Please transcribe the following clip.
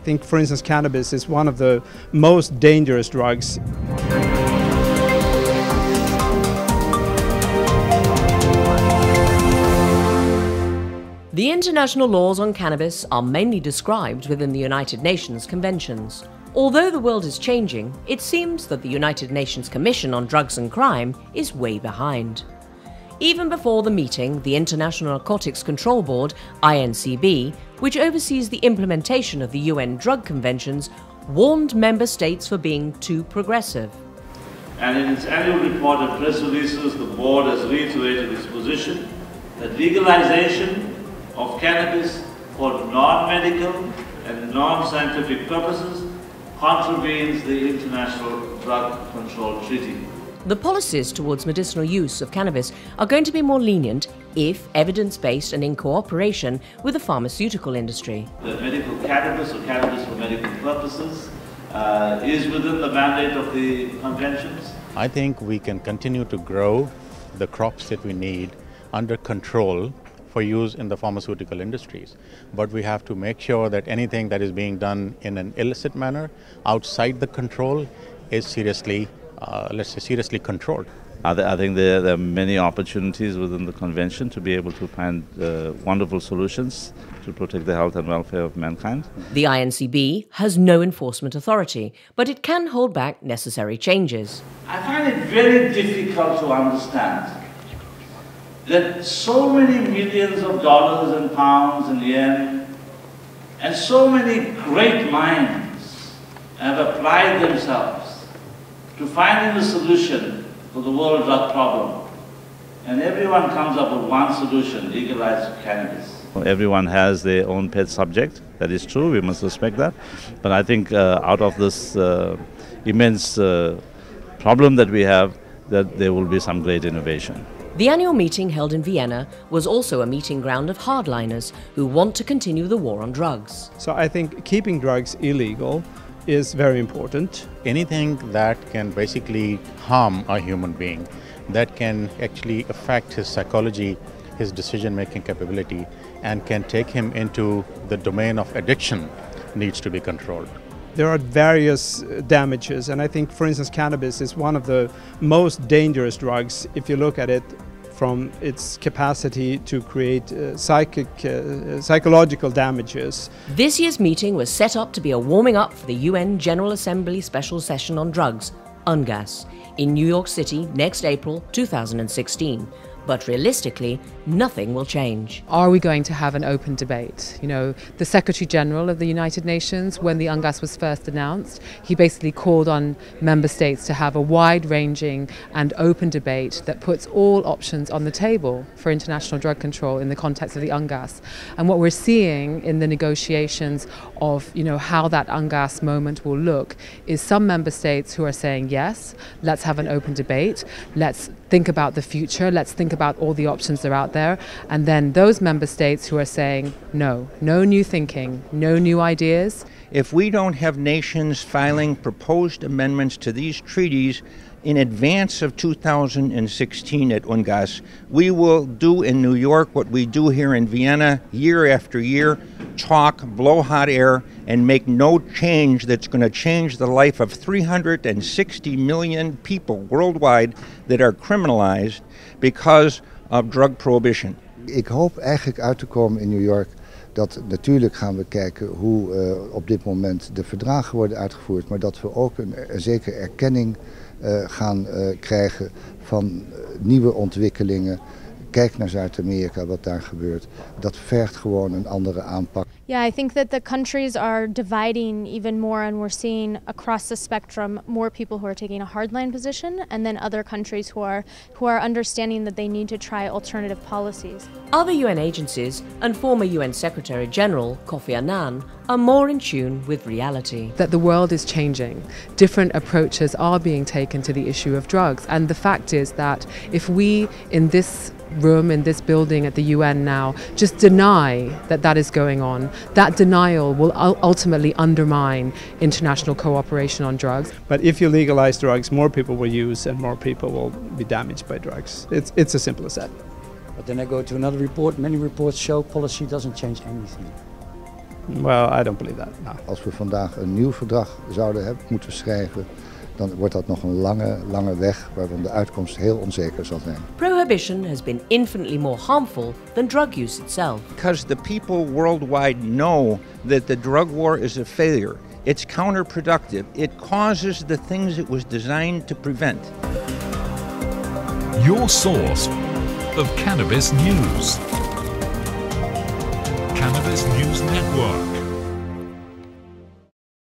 think, for instance, cannabis is one of the most dangerous drugs. The international laws on cannabis are mainly described within the United Nations conventions. Although the world is changing, it seems that the United Nations Commission on Drugs and Crime is way behind. Even before the meeting, the International Narcotics Control Board, INCB, which oversees the implementation of the UN drug conventions, warned member states for being too progressive. And in its annual report and press releases, the board has reiterated its position that legalization of cannabis for non-medical and non-scientific purposes contravenes the International Drug Control Treaty. The policies towards medicinal use of cannabis are going to be more lenient if evidence-based and in cooperation with the pharmaceutical industry. That medical cannabis or cannabis for medical purposes is within the mandate of the conventions. I think we can continue to grow the crops that we need under control for use in the pharmaceutical industries. But we have to make sure that anything that is being done in an illicit manner outside the control is seriously controlled. I think there are many opportunities within the convention to be able to find wonderful solutions to protect the health and welfare of mankind. The INCB has no enforcement authority, but it can hold back necessary changes. I find it very difficult to understand that so many millions of dollars and pounds and yen and so many great minds have applied themselves to finding a solution for the world drug problem. And everyone comes up with one solution: legalize cannabis. Everyone has their own pet subject. That is true, we must respect that. But I think out of this immense problem that we have, that there will be some great innovation. The annual meeting held in Vienna was also a meeting ground of hardliners who want to continue the war on drugs. So I think keeping drugs illegal is very important. Anything that can basically harm a human being, that can actually affect his psychology, his decision-making capability, and can take him into the domain of addiction, needs to be controlled. There are various damages, and I think, for instance, cannabis is one of the most dangerous drugs if you look at it from its capacity to create psychological damages. This year's meeting was set up to be a warming up for the UN General Assembly Special Session on Drugs, UNGASS, in New York City next April 2016. But realistically, nothing will change. Are we going to have an open debate? You know, the Secretary General of the United Nations, when the UNGASS was first announced, he basically called on member states to have a wide-ranging and open debate that puts all options on the table for international drug control in the context of the UNGASS. And what we're seeing in the negotiations of, you know, how that UNGASS moment will look is some member states who are saying, yes, let's have an open debate, let's think about the future, let's think about all the options that are out there, and then those member states who are saying no new thinking, no new ideas. If we don't have nations filing proposed amendments to these treaties in advance of 2016 at UNGASS, we will do in New York what we do here in Vienna year after year: talk, blow hot air, and make no change that's going to change the life of 360 million people worldwide that are criminalized because of drug prohibition. Ik hoop eigenlijk uit te komen in New York dat natuurlijk gaan we kijken hoe op dit moment de verdragen worden uitgevoerd, maar dat we ook een zekere erkenning gaan krijgen van nieuwe ontwikkelingen. Kijk naar Zuid-Amerika, wat daar gebeurt. Dat vergt gewoon een andere aanpak. Yeah, I think that the countries are dividing even more, and we're seeing across the spectrum more people who are taking a hardline position, and then other countries who are understanding that they need to try alternative policies. Other UN agencies and former UN Secretary General Kofi Annan are more in tune with reality. That the world is changing. Different approaches are being taken to the issue of drugs, and the fact is that if we in this room, in this building at the UN now, just deny that that is going on, that denial will ultimately undermine international cooperation on drugs. But if you legalize drugs, more people will use and more people will be damaged by drugs. It's as simple as that. But then I go to another report. Many reports show policy doesn't change anything. Well, I don't believe that, no. Als we vandaag een nieuw verdrag zouden moeten schrijven, dan wordt dat nog een lange weg waarvan de uitkomst heel onzeker zal zijn. Prohibition has been infinitely more harmful than drug use itself. Because the people worldwide know that the drug war is a failure. It's counterproductive. It causes the things it was designed to prevent. Your source of cannabis news. Cannabis News Network.